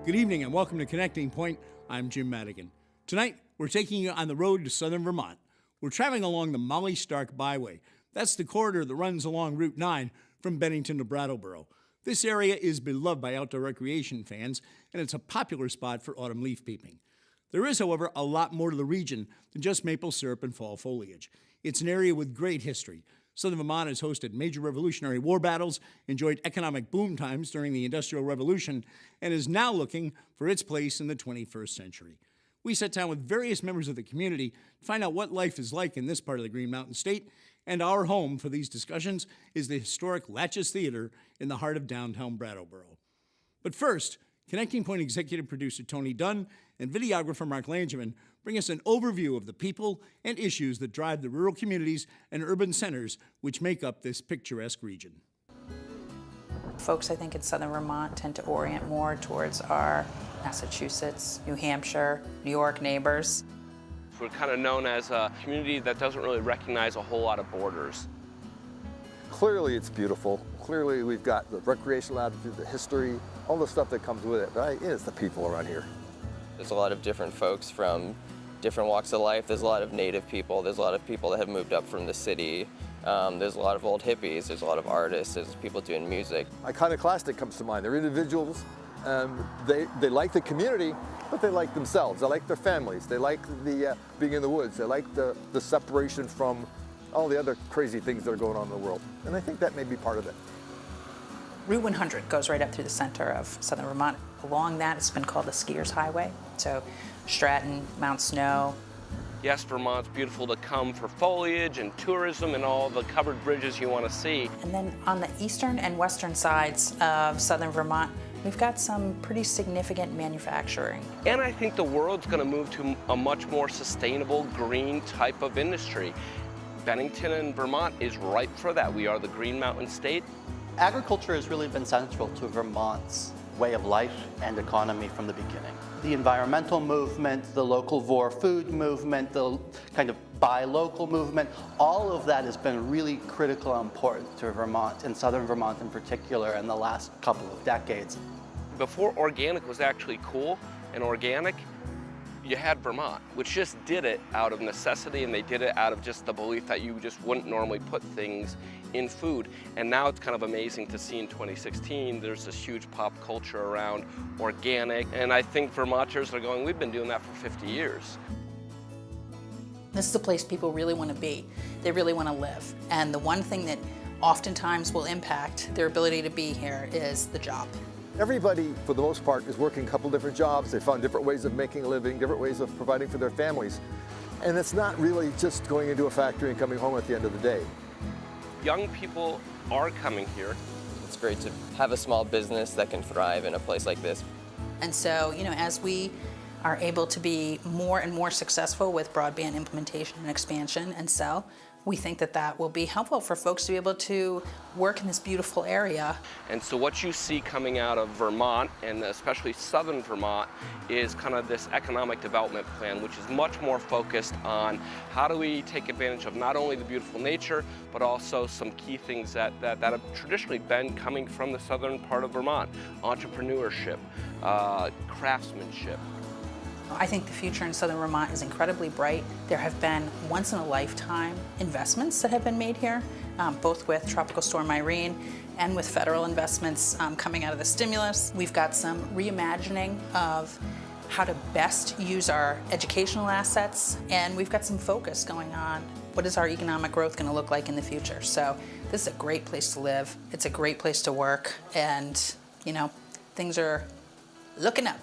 Good evening and welcome to Connecting Point. I'm Jim Madigan. Tonight, we're taking you on the road to southern Vermont. We're traveling along the Molly Stark Byway. That's the corridor that runs along Route 9 from Bennington to Brattleboro. This area is beloved by outdoor recreation fans, and it's a popular spot for autumn leaf peeping. There is, however, a lot more to the region than just maple syrup and fall foliage. It's an area with great history. Southern Vermont has hosted major Revolutionary War battles, enjoyed economic boom times during the Industrial Revolution, and is now looking for its place in the 21st century. We sat down with various members of the community to find out what life is like in this part of the Green Mountain State, and our home for these discussions is the historic Latches Theater in the heart of downtown Brattleboro. But first, Connecting Point executive producer Tony Dunne and videographer Mark Langevin bring us an overview of the people and issues that drive the rural communities and urban centers which make up this picturesque region. Folks, I think, in southern Vermont tend to orient more towards our Massachusetts, New Hampshire, New York neighbors. We're kind of known as a community that doesn't really recognize a whole lot of borders. Clearly it's beautiful. Clearly we've got the recreational attitude, the history, all the stuff that comes with it, but it's the people around here. There's a lot of different folks from different walks of life. There's a lot of native people. There's a lot of people that have moved up from the city. There's a lot of old hippies. There's a lot of artists. There's people doing music. Iconoclastic comes to mind. They're individuals. They like the community, but they like themselves. They like their families. They like the being in the woods. They like the separation from all the other crazy things that are going on in the world. And I think that may be part of it. Route 100 goes right up through the center of southern Vermont. Along that, it's been called the Skiers Highway. So Stratton, Mount Snow. Yes, Vermont's beautiful to come for foliage and tourism and all the covered bridges you want to see. And then on the eastern and western sides of southern Vermont, we've got some pretty significant manufacturing. And I think the world's going to move to a much more sustainable, green type of industry. Bennington and Vermont is ripe for that. We are the Green Mountain State. Agriculture has really been central to Vermont's way of life and economy from the beginning. The environmental movement, the local vor food movement, the kind of buy local movement, all of that has been really critical and important to Vermont, and southern Vermont in particular, in the last couple of decades. Before organic was actually cool and organic, you had Vermont, which just did it out of necessity, and they did it out of just the belief that you just wouldn't normally put things in food. And now it's kind of amazing to see in 2016, there's this huge pop culture around organic, and I think Vermonters are going, we've been doing that for 50 years. This is a place people really want to be. They really want to live. And the one thing that oftentimes will impact their ability to be here is the job. Everybody, for the most part, is working a couple different jobs. They found different ways of making a living, different ways of providing for their families. And it's not really just going into a factory and coming home at the end of the day. Young people are coming here. It's great to have a small business that can thrive in a place like this. And so, as we are able to be more and more successful with broadband implementation and expansion and sell, we think that that will be helpful for folks to be able to work in this beautiful area. And so what you see coming out of Vermont, and especially southern Vermont, is kind of this economic development plan, which is much more focused on how do we take advantage of not only the beautiful nature, but also some key things that have traditionally been coming from the southern part of Vermont: entrepreneurship, craftsmanship. I think the future in southern Vermont is incredibly bright. There have been once-in-a-lifetime investments that have been made here, both with Tropical Storm Irene and with federal investments coming out of the stimulus. We've got some reimagining of how to best use our educational assets, and we've got some focus going on. What is our economic growth going to look like in the future? So this is a great place to live. It's a great place to work, and things are looking up.